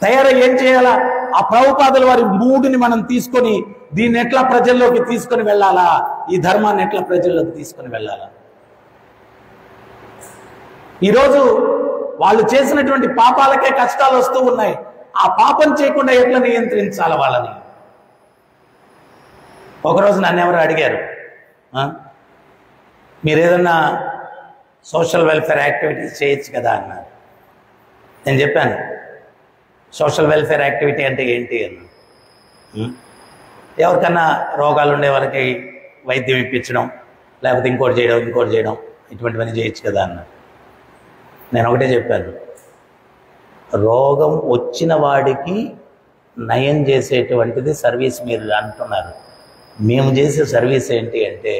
తయారై ఏం చేయాలా? ఆ ప్రభుపాదుల వారి మూడుని మనం తీసుకొని దీన్ని ఎట్లా ప్రజల్లోకి తీసుకొని వెళ్ళాలా, ఈ ధర్మాన్ని ఎట్లా ప్రజల్లోకి తీసుకొని వెళ్ళాలా. ఈరోజు వాళ్ళు చేసినటువంటి పాపాలకే కష్టాలు వస్తూ ఉన్నాయి. ఆ పాపం చేయకుండా ఎట్లా నియంత్రించాలి వాళ్ళని? ఒకరోజు నన్ను ఎవరు అడిగారు, మీరు ఏదన్నా సోషల్ వెల్ఫేర్ యాక్టివిటీస్ చేయొచ్చు కదా అన్నారు. నేను చెప్పాను సోషల్ వెల్ఫేర్ యాక్టివిటీ అంటే ఏంటి అన్న. ఎవరికన్నా రోగాలు ఉండే వాళ్ళకి వైద్యం ఇప్పించడం, లేకపోతే ఇంకోటి చేయడం ఇటువంటివన్నీ చేయొచ్చు కదా అన్న. నేను ఒకటే చెప్పాను, రోగం వచ్చిన వాడికి నయం చేసేటువంటిది సర్వీస్ మీరు అంటున్నారు. మేము చేసే సర్వీస్ ఏంటి అంటే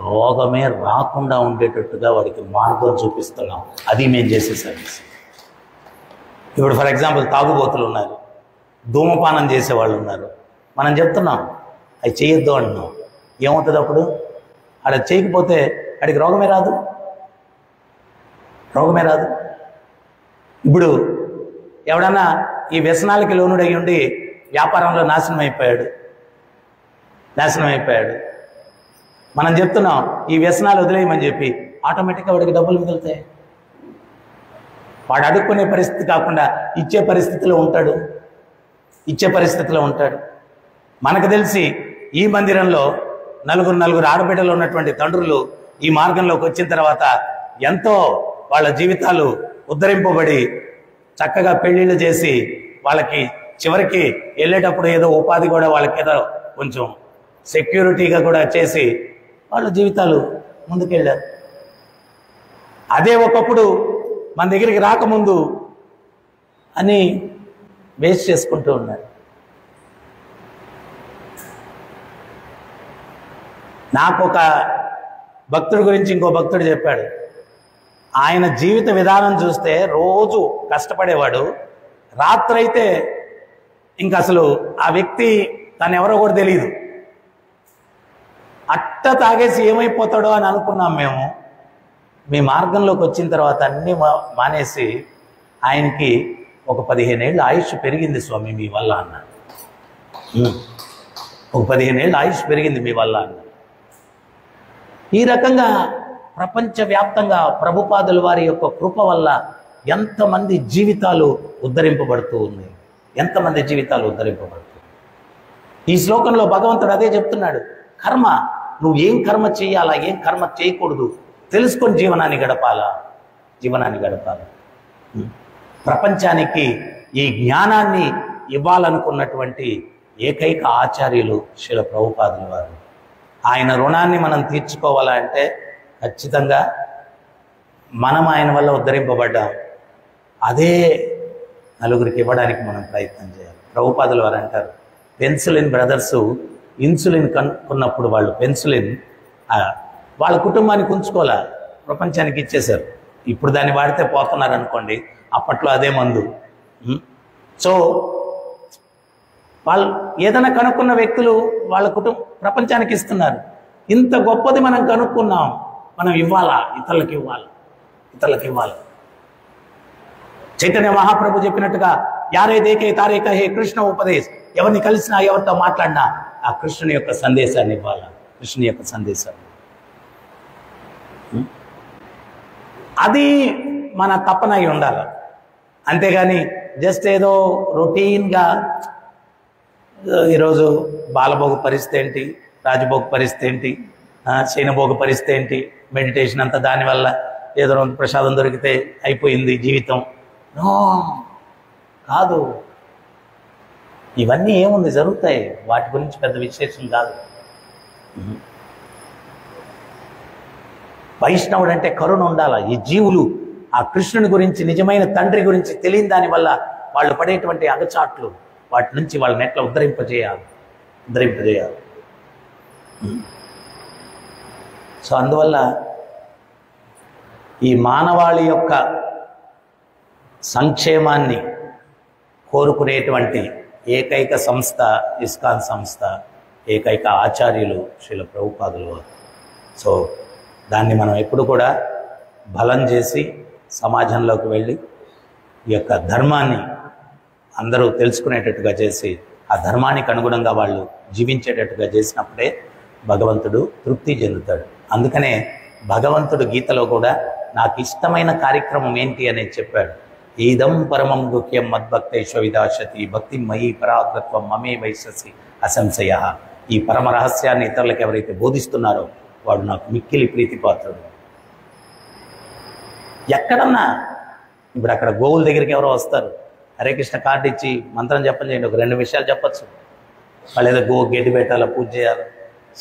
రోగమే రాకుండా ఉండేటట్టుగా వాడికి మార్గం చూపిస్తున్నాం. అది మేము చేసే సర్వీస్. ఇప్పుడు ఫర్ ఎగ్జాంపుల్ తాగుబోతులు ఉన్నారు, ధూమపానం చేసేవాళ్ళు ఉన్నారు. మనం చెప్తున్నాం అవి చేయొద్దు అంటున్నాం. ఏమవుతుంది అప్పుడు? అక్కడ చేయకపోతే అడికి రోగమే రాదు. ఇప్పుడు ఎవడన్నా ఈ వ్యసనాలకి లోనుడై ఉండి వ్యాపారంలో నాశనం అయిపోయాడు. మనం చెప్తున్నాం ఈ వ్యసనాలు వదిలేయమని చెప్పి, ఆటోమేటిక్గా వాడికి డబ్బులు మిగులుతాయి. వాడు అడుక్కునే పరిస్థితి కాకుండా ఇచ్చే పరిస్థితిలో ఉంటాడు. మనకు తెలిసి ఈ మందిరంలో నలుగురు ఆడబిడ్డలు ఉన్నటువంటి తండ్రులు ఈ మార్గంలోకి వచ్చిన తర్వాత ఎంతో వాళ్ళ జీవితాలు ఉద్ధరింపబడి చక్కగా పెళ్లిళ్ళు చేసి వాళ్ళకి చివరికి వెళ్ళేటప్పుడు ఏదో ఉపాధి కూడా వాళ్ళకి ఏదో కొంచెం సెక్యూరిటీగా కూడా చేసి వాళ్ళ జీవితాలు ముందుకెళ్ళారు. అదే ఒకప్పుడు మన దగ్గరికి రాకముందు అని వేస్ట్ చేసుకుంటూ ఉన్నారు. నాకు ఒక భక్తుడి గురించి ఇంకో భక్తుడు చెప్పాడు. ఆయన జీవిత విధానం చూస్తే రోజు కష్టపడేవాడు, రాత్రైతే ఇంకా అసలు ఆ వ్యక్తి తనెవరో కూడా తెలియదు. అట్ట తాగేసి ఏమైపోతాడో అని అనుకున్నాం మేము. మీ మార్గంలోకి వచ్చిన తర్వాత అన్నీ మానేసి ఆయనకి ఒక 15 ఏళ్ళ ఆయుష్ పెరిగింది స్వామి మీ వల్ల అన్నాడు. ఒక 15 ఏళ్ళ ఆయుష్ పెరిగింది మీ వల్ల అన్నాడు. ఈ రకంగా ప్రపంచవ్యాప్తంగా ప్రభుపాదుల వారి యొక్క కృప వల్ల ఎంతమంది జీవితాలు ఉద్ధరింపబడుతూ ఉన్నాయి. ఈ శ్లోకంలో భగవంతుడు అదే చెప్తున్నాడు. కర్మ, నువ్వు ఏం కర్మ చేయాలా, ఏం కర్మ చేయకూడదు తెలుసుకొని జీవనాన్ని గడపాలా. ప్రపంచానికి ఈ జ్ఞానాన్ని ఇవ్వాలనుకున్నటువంటి ఏకైక ఆచార్యులు శ్రీల ప్రభుపాదుల వారు. ఆయన రుణాన్ని మనం తీర్చుకోవాలంటే ఖచ్చితంగా మనం ఆయన వల్ల ఉద్ధరింపబడ్డాం. అదే నలుగురికి ఇవ్వడానికి మనం ప్రయత్నం చేయాలి. ప్రభుపాదుల వారు అంటారు, పెన్సిలిన్ బ్రదర్స్ ఇన్సులిన్ కనుక్కున్నప్పుడు వాళ్ళు పెన్సిలిన్ వాళ్ళ కుటుంబానికి ఉంచుకోలే, ప్రపంచానికి ఇచ్చేశారు. ఇప్పుడు దాన్ని వాడితే పోతున్నారు అనుకోండి, అప్పట్లో అదే మందు. సో వాళ్ళు ఏదైనా కనుక్కున్న వ్యక్తులు వాళ్ళ ప్రపంచానికి ఇస్తున్నారు. ఇంత గొప్పది మనం కనుక్కున్నాం, మనం ఇవ్వాలా, ఇతరులకు ఇవ్వాలి. చైతన్య మహాప్రభు చెప్పినట్టుగా యారే దేకే తారే కహే కృష్ణ ఉపదేశ్, ఎవరిని కలిసినా ఎవరితో మాట్లాడినా ఆ కృష్ణుని యొక్క సందేశాన్ని ఇవ్వాలా, అది మన తపనై ఉండాలి. అంతేగాని జస్ట్ ఏదో రొటీన్గా ఈరోజు బాలభోగ పరిస్థితి ఏంటి, రాజభోగ పరిస్థితి ఏంటి, శయనభోగ పరిస్థితి ఏంటి, మెడిటేషన్ అంతా దానివల్ల ఏదో ప్రసాదం దొరికితే అయిపోయింది జీవితం. కాదు, ఇవన్నీ ఏముంది జరుగుతాయి, వాటి గురించి పెద్ద విశేషం కాదు. వైష్ణవుడు అంటే కరుణ ఉండాలి. ఈ జీవులు ఆ కృష్ణుని గురించి, నిజమైన తండ్రి గురించి తెలియని దానివల్ల వాళ్ళు పడేటువంటి అగచాట్లు, వాటి నుంచి వాళ్ళని ఎట్లా ఉద్ధరింపజేయాలి. సో అందువల్ల ఈ మానవాళి యొక్క సంక్షేమాన్ని కోరుకునేటువంటి ఏకైక సంస్థ ఇస్కాన్ సంస్థ, ఏకైక ఆచార్యులు శ్రీల ప్రభుపాదులు వారు. సో దాన్ని మనం ఎప్పుడు కూడా బలం చేసి సమాజంలోకి వెళ్ళి ఈ యొక్క ధర్మాన్ని అందరూ తెలుసుకునేటట్టుగా చేసి ఆ ధర్మానికి అనుగుణంగా వాళ్ళు జీవించేటట్టుగా చేసినప్పుడే భగవంతుడు తృప్తి చెందుతాడు. అందుకనే భగవంతుడు గీతలో కూడా నాకు ఇష్టమైన కార్యక్రమం ఏంటి అనేది చెప్పాడు. ఈదం పరమం గుఖ్యం మద్భక్తైశ్వ విదాశతి భక్తి మయి పరాకృత్వం మమే వైశసి అసంశయ. ఈ పరమ రహస్యాన్ని ఇతరులకు ఎవరైతే బోధిస్తున్నారో వాడు నాకు మిక్కిలి ప్రీతిపాత్రుడు. ఎక్కడన్నా ఇప్పుడు అక్కడ గోవుల దగ్గరికి ఎవరో వస్తారు, హరే కృష్ణ కార్డు ఇచ్చి మంత్రం చెప్పండి, ఒక 2 విషయాలు చెప్పచ్చు. వాళ్ళు ఏదో గడ్డి పెట్టాలా, పూజ చేయాలి.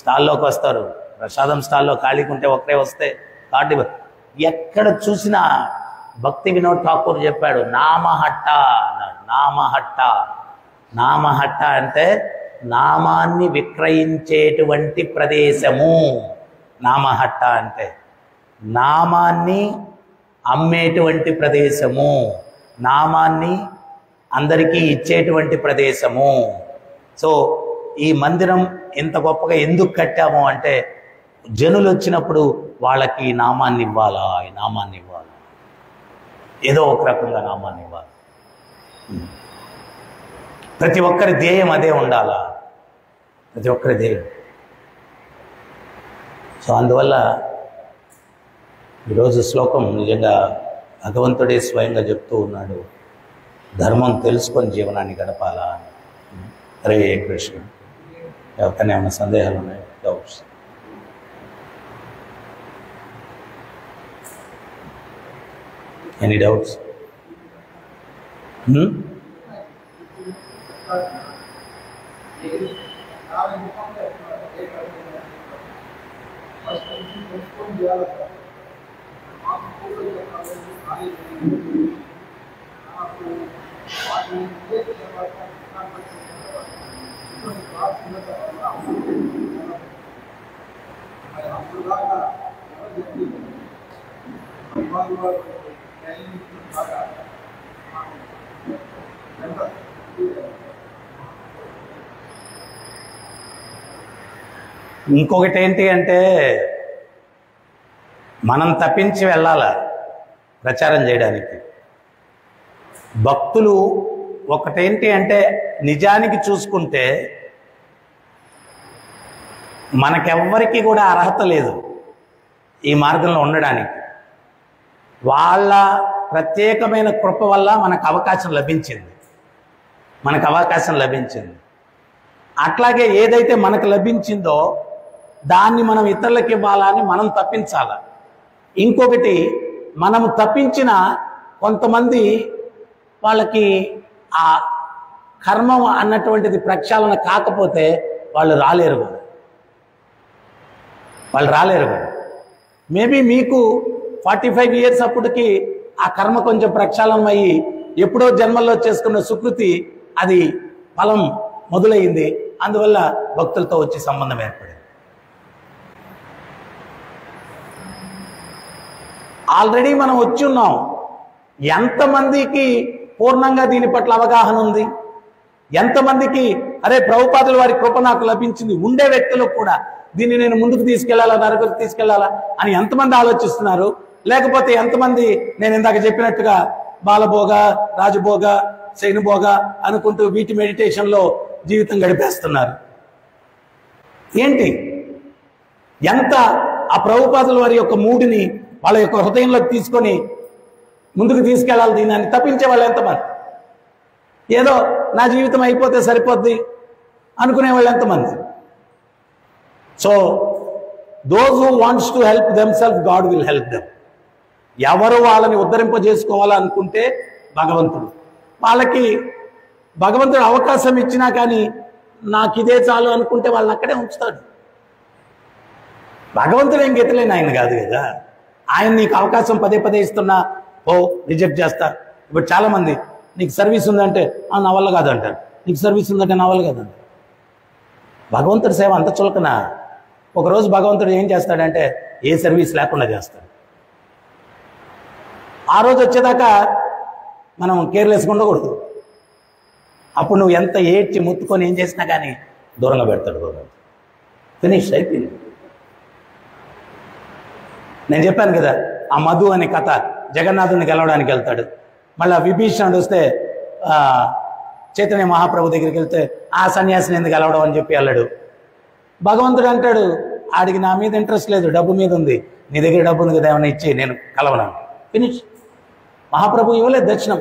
స్టాల్లోకి వస్తారు, ప్రసాదం స్టాల్లో ఖాళీగా ఉంటే ఒకరే వస్తే కార్డు ఎక్కడ చూసినా భక్తి వినోద్ ఠాకూర్ చెప్పాడు నామహట్ట అన్నాడు. నామహట్ట, నామహట్ట అంటే నామాన్ని విక్రయించేటువంటి ప్రదేశము. నామహట్ట అంటే నామాన్ని అమ్మేటువంటి ప్రదేశము, నామాన్ని అందరికీ ఇచ్చేటువంటి ప్రదేశము. సో ఈ మందిరం ఇంత గొప్పగా ఎందుకు కట్టాము అంటే జనులు వచ్చినప్పుడు వాళ్ళకి ఈ నామాన్ని ఇవ్వాలా, ఈ నామాన్ని ఇవ్వాలా, ఏదో ఒక రకంగా నామాన్ని ఇవ్వాలి. ప్రతి ఒక్కరి ధ్యేయం అదే ఉండాలా, ప్రతి ఒక్కరి ధ్యేయం. సో అందువల్ల ఈరోజు శ్లోకం నిజంగా భగవంతుడే స్వయంగా చెప్తూ ఉన్నాడు, ధర్మం తెలుసుకొని జీవనాన్ని గడపాలా అని. హరే కృష్ణ. ఎవరికైనా ఏమైనా సందేహాలు ఉన్నాయి? డౌట్స్? Any doubts? ఇంకొకటి ఏంటి అంటే మనం తప్పించి వెళ్ళాలా ప్రచారం చేయడానికి. భక్తులు ఒకటేంటి అంటే నిజానికి చూసుకుంటే మనకెవ్వరికి కూడా అర్హత లేదు ఈ మార్గంలో ఉండడానికి. వాళ్ళ ప్రత్యేకమైన కృప వల్ల మనకు అవకాశం లభించింది, మనకు అవకాశం లభించింది. అట్లాగే ఏదైతే మనకు లభించిందో దాన్ని మనం ఇతరులకు ఇవ్వాలని మనం తప్పించాల. ఇంకొకటి, మనము తప్పించిన కొంతమంది వాళ్ళకి ఆ కర్మం అన్నటువంటిది ప్రక్షాళన కాకపోతే వాళ్ళు రాలేరు కదా, వాళ్ళు రాలేరు కదా. మేబీ మీకు 45 years అప్పటికి ఆ కర్మ కొంచెం ప్రక్షాళనం అయ్యి ఎప్పుడో జన్మల్లో చేసుకున్న సుకృతి అది ఫలం మొదలైంది, అందువల్ల భక్తులతో వచ్చి సంబంధం ఏర్పడింది. ఆల్రెడీ మనం వచ్చి ఉన్నాం. ఎంతమందికి పూర్ణంగా దీని పట్ల అవగాహన ఉంది? ఎంతమందికి అరే ప్రభుపాదుల వారి కృప నాకు లభించింది? ఉండే వ్యక్తులకు కూడా దీన్ని నేను ముందుకు తీసుకెళ్లాలా, నరకకు తీసుకెళ్లాలా అని ఎంతమంది ఆలోచిస్తున్నారు? లేకపోతే ఎంతమంది నేను ఇందాక చెప్పినట్టుగా బాలభోగ, రాజభోగ, శయనభోగ అనుకుంటూ వీటి మెడిటేషన్లో జీవితం గడిపేస్తున్నారు? ఏంటి ఎంత ఆ ప్రభుపాదుల వారి యొక్క మూడిని వాళ్ళ యొక్క హృదయంలోకి తీసుకొని ముందుకు తీసుకెళ్లాలి? దీన్ని తప్పించే వాళ్ళు ఎంతమంది? ఏదో నా జీవితం అయిపోతే సరిపోద్ది అనుకునే వాళ్ళు ఎంతమంది? So those who wants to help themself, God will help them. ఎవరు వాళ్ళని ఉద్ధరింపజేసుకోవాలనుకుంటే భగవంతుడు, వాళ్ళకి భగవంతుడు అవకాశం ఇచ్చినా కానీ నాకు ఇదే చాలు అనుకుంటే వాళ్ళని అక్కడే ఉంచుతాడు. భగవంతుడు ఏం గెతలేని ఆయన కాదు కదా. ఆయన నీకు అవకాశం పదే పదే ఇస్తున్నా రిజెక్ట్ చేస్తా. ఇప్పుడు చాలామంది నీకు సర్వీస్ ఉందంటే నా వల్ల కాదు అంటారు, నీకు సర్వీస్ ఉందంటే నా వల్ల కాదంటారు. భగవంతుడి సేవ అంత చులకన. ఒకరోజు భగవంతుడు ఏం చేస్తాడంటే ఏ సర్వీస్ లేకుండా చేస్తాడు. ఆ రోజు వచ్చేదాకా మనం కేర్లెస్గా ఉండకూడదు. అప్పుడు నువ్వు ఎంత ఏడ్చి ముత్తుకొని ఏం చేసినా కానీ దూరంగా పెడతాడు భగవంతుడు. ఫినిష్ అయిపోయింది. నేను చెప్పాను కదా ఆ మధు అనే కథ, జగన్నాథుని గెలవడానికి వెళ్తాడు. మళ్ళీ విభీషణుడు వస్తే చైతన్య మహాప్రభు దగ్గరికి వెళ్తే ఆ సన్యాసిని ఎందుకు గెలవడం అని చెప్పి వెళ్ళాడు. భగవంతుడు అంటాడు ఆడికి నా మీద ఇంట్రెస్ట్ లేదు, డబ్బు మీద ఉంది, నీ దగ్గర డబ్బు ఉంది కదా ఏమైనా ఇచ్చి నేను కలవను. ఫినిష్. మహాప్రభు ఇవ్వలేదు దర్శనం.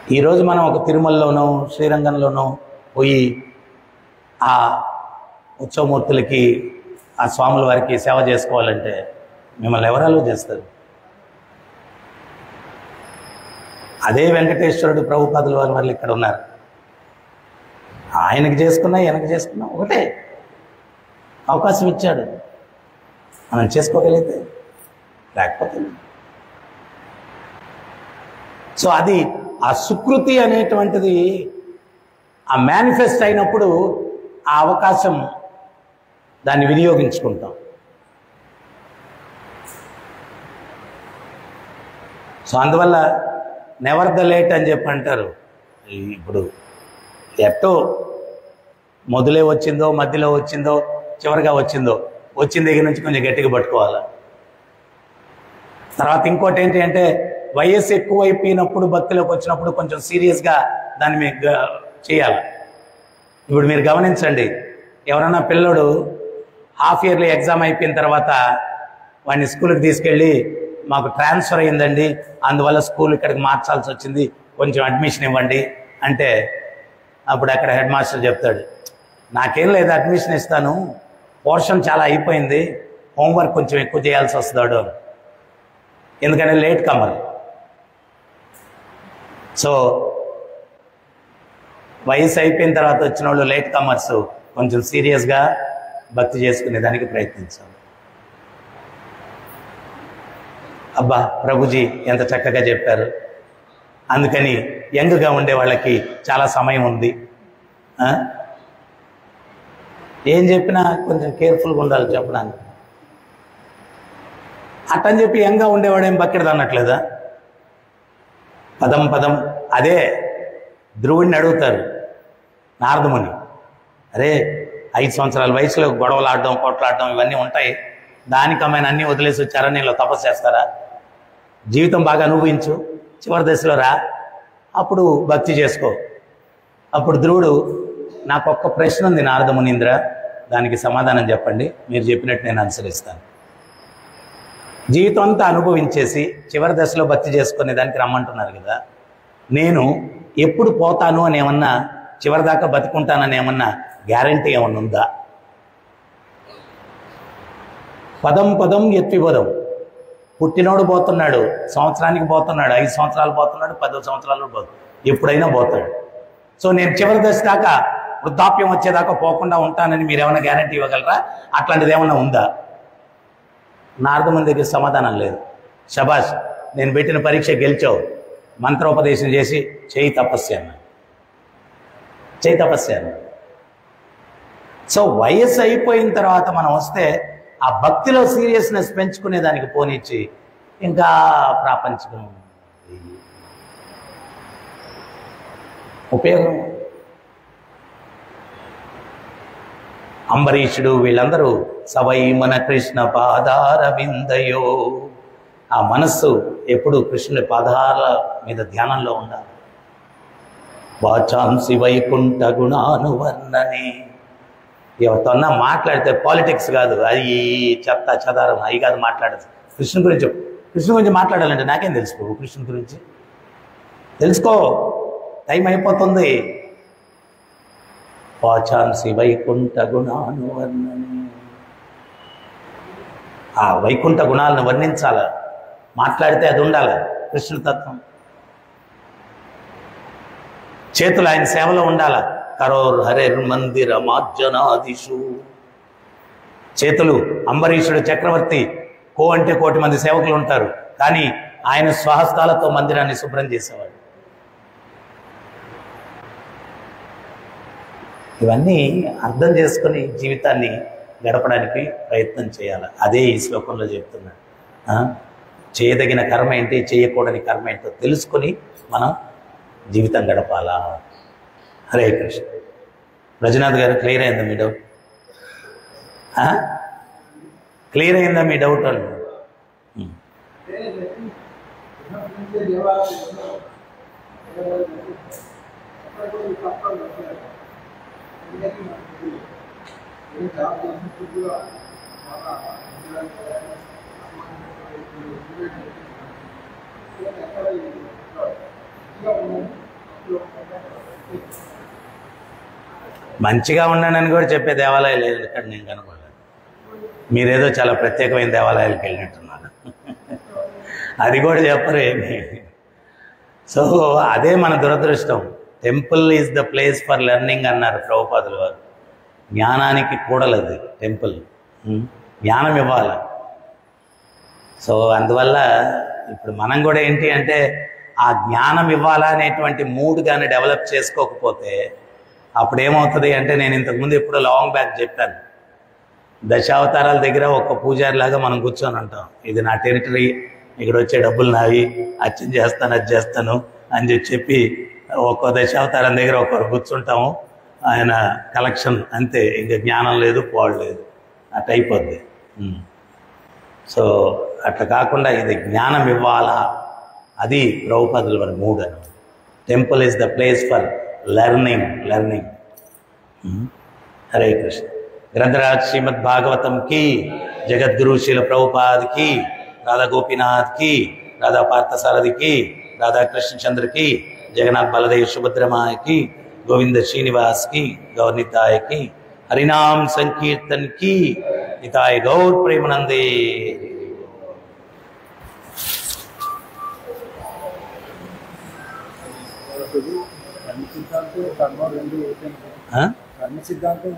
ఈరోజు మనం ఒక తిరుమలలోనో శ్రీరంగంలోనో పోయి ఆ ఉత్సవమూర్తులకి ఆ స్వాముల వారికి సేవ చేసుకోవాలంటే మిమ్మల్ని ఎవరాలో చేస్తారు. అదే వెంకటేశ్వరుడు ప్రభుపాదుల వారి వాళ్ళు ఇక్కడ ఉన్నారు. ఆయనకి చేసుకున్నా ఈయనకి చేసుకున్నా ఒకటే. అవకాశం ఇచ్చాడు, మనం చేసుకోగలిగితే, లేకపోతే. సో అది ఆ సుకృతి అనేటువంటిది ఆ మేనిఫెస్ట్ అయినప్పుడు ఆ అవకాశం దాన్ని వినియోగించుకుంటాం. సో అందువల్ల నెవర్ ద లేట్ అని చెప్పి అంటారు. ఇప్పుడు ఎట్టో మొదలే వచ్చిందో, మధ్యలో వచ్చిందో, చివరిగా వచ్చిందో, వచ్చిన దగ్గర నుంచి కొంచెం గట్టిగా పట్టుకోవాలి. తర్వాత ఇంకోటి ఏంటి అంటే వయస్సు ఎక్కువైపోయినప్పుడు భక్తిలోకి వచ్చినప్పుడు కొంచెం సీరియస్గా దాన్ని మీకు చేయాలి. ఇప్పుడు మీరు గమనించండి, ఎవరైనా పిల్లడు హాఫ్ ఇయర్లీ ఎగ్జామ్ అయిపోయిన తర్వాత వాడిని స్కూల్కి తీసుకెళ్ళి మాకు ట్రాన్స్ఫర్ అయ్యిందండి, అందువల్ల స్కూల్ ఇక్కడికి మార్చాల్సి వచ్చింది, కొంచెం అడ్మిషన్ ఇవ్వండి అంటే అప్పుడు అక్కడ హెడ్ మాస్టర్ చెప్తాడు, నాకేం లేదు అడ్మిషన్ ఇస్తాను, పోర్షన్ చాలా అయిపోయింది, హోంవర్క్ కొంచెం ఎక్కువ చేయాల్సి వస్తాడు. ఎందుకంటే లేట్ కమర్. సో వయసు అయిపోయిన తర్వాత వచ్చిన వాళ్ళు లేట్ కమర్స్ కొంచెం సీరియస్గా భక్తి చేసుకునే దానికి ప్రయత్నించాలి. అబ్బా ప్రభుజీ ఎంత చక్కగా చెప్పారు. అందుకని యంగ్గా ఉండే వాళ్ళకి చాలా సమయం ఉంది, ఏం చెప్పినా కొంచెం కేర్ఫుల్గా ఉండాలి చెప్పడానికి. అట్టని చెప్పి యంగ్గా ఉండేవాడు ఏం బక్కెడది అన్నట్లేదా? పదం పదం. అదే ధ్రువుడిని అడుగుతారు నారదముని, అరే 5 సంవత్సరాల వయసులో గొడవలు ఆడడం, కొట్లాడడం ఇవన్నీ ఉంటాయి, దానికి అమ్మాయిని అన్నీ వదిలేసి వచ్చారని నేను తపస్సు చేస్తారా? జీవితం బాగా అనుభవించు, చివరి దశలో రా, అప్పుడు భక్తి చేసుకో. అప్పుడు ధ్రువుడు, నాకు ఒక్క ప్రశ్న ఉంది నారదమునీంద్ర, దానికి సమాధానం చెప్పండి, మీరు చెప్పినట్టు నేను అనుసరిస్తాను. జీవితం అంతా అనుభవించేసి చివరి దశలో భక్తి చేసుకునే దానికి రమ్మంటున్నారు కదా, నేను ఎప్పుడు పోతాను అని ఏమన్నా, చివరిదాకా బతుకుంటానని ఏమన్నా గ్యారంటీ ఏమన్నా ఉందా? పదం పదం ఎత్తిపదం. పుట్టినోడు పోతున్నాడు, సంవత్సరానికి పోతున్నాడు, 5 సంవత్సరాలు పోతున్నాడు, 10 సంవత్సరాలు పోతున్నాడు, ఎప్పుడైనా పోతాడు. సో నేను చివరి దశ దాకా, వృద్ధాప్యం వచ్చేదాకా పోకుండా ఉంటానని మీరు ఏమైనా గ్యారంటీ ఇవ్వగలరా? అట్లాంటిది ఏమన్నా ఉందా? నారదముని దగ్గర సమాధానం లేదు. శబాష్, నేను పెట్టిన పరీక్ష గెలిచావు, మంత్రోపదేశం చేసి చేయి తపస్య అన్న, చేయి తపస్య అన్న. సో వయస్సు అయిపోయిన తర్వాత మనం వస్తే ఆ భక్తిలో సీరియస్నెస్ పెంచుకునే దానికి పోనిచ్చి ఇంకా ప్రాపంచికం ఉపయోగం. అంబరీషుడు వీళ్ళందరూ సవై మన కృష్ణ పాదార విందయో, ఆ మనస్సు ఎప్పుడు కృష్ణుడి పాదాల మీద ధ్యానంలో ఉండాలి. వాచాంసి వైకుంఠ గుణానువర్ణనే. ఎవరితోన్నా మాట్లాడితే పాలిటిక్స్ కాదు, అది చెత్త చెదారం అవి కాదు మాట్లాడదు. కృష్ణుని గురించి మాట్లాడాలంటే నాకేం తెలుసుకో, కృష్ణుని గురించి తెలుసుకో, టైం అయిపోతుంది. వాచాంసి వైకుంఠ గుణానువర్ణనే, ఆ వైకుంఠ గుణాలను వర్ణించాల, మాట్లాడితే అది ఉండాలి కృష్ణతత్వం. చేతులు ఆయన సేవలో ఉండాల. కరోర్ హరేర్ మందిర మాజ్జనాదిషు. చేతులు అంబరీషుడు చక్రవర్తి, కో అంటే 1 కోటి మంది సేవకులు ఉంటారు, కానీ ఆయన స్వహస్తాలతో మందిరాన్ని శుభ్రం చేసేవాడు. ఇవన్నీ అర్థం చేసుకుని జీవితాన్ని గడపడానికి ప్రయత్నం చేయాలి. అదే ఈ శ్లోకంలో చెప్తున్నాడు. చేయదగిన కర్మ ఏంటి, చేయకూడని కర్మ ఏంటో తెలుసుకొని మనం జీవితం గడపాలా. హరే కృష్ణ. రజనాథ్ గారు, క్లియర్ అయిందా మీ డౌట్? క్లియర్ అయిందా మీ డౌట్ అన్న? మంచిగా ఉండండి కూడా చెప్పే దేవాలయాలు లేదు ఇక్కడ నేను కనుకోలేదు. మీరేదో చాలా ప్రత్యేకమైన దేవాలయాలకు వెళ్ళినట్టున్నారు. అది కూడా చెప్పరు ఏమి. సో అదే మన దురదృష్టం. Temple is the place for learning అన్నారు ప్రభుపాదులు వారు. జ్ఞానానికి కూడలది టెంపుల్. జ్ఞానం ఇవ్వాలి. సో అందువల్ల ఇప్పుడు మనం కూడా ఏంటి అంటే ఆ జ్ఞానం ఇవ్వాలా అనేటువంటి మూడ్ కానీ డెవలప్ చేసుకోకపోతే అప్పుడు ఏమవుతుంది అంటే, నేను ఇంతకుముందు ఎప్పుడో లాంగ్ బ్యాక్ చెప్పాను, దశావతారాల దగ్గర ఒక్క పూజారిలాగా మనం కూర్చొని ఉంటాం. ఇది నా టెరిటరీ, ఇక్కడ వచ్చే డబ్బులు నావి, అర్చన చేస్తాను అది చేస్తాను అని చెప్పి ఒక్కో దశావతారం దగ్గర ఒక్కరు కూర్చుంటాము. ఆయన కలెక్షన్ అంతే, ఇంకా జ్ఞానం లేదు పాడు లేదు, అట్లా అయిపోద్ది. సో అట్లా కాకుండా ఇది జ్ఞానం ఇవ్వాలా, అది ప్రభుపాదుల వారి మూడ్ అని. Temple is the place for learning. Hare Krishna. గ్రంథరాజ్ శ్రీమద్ భాగవతం కి, జగద్గురు శీల ప్రభుపాద్ కి, రాధా గోపీనాథ్ కి, రాధా పార్థసారథి కి, రాధా కృష్ణచంద్ర కి, జగన్నాథ్ బలదేవ్ సుభద్రమాయ की, गोविंद श्रीनिवास की, गौर निताय की, हरिनाम संकीर्तन की, निताय गौर प्रेमानंदे। కర్మ సిద్ధాంతం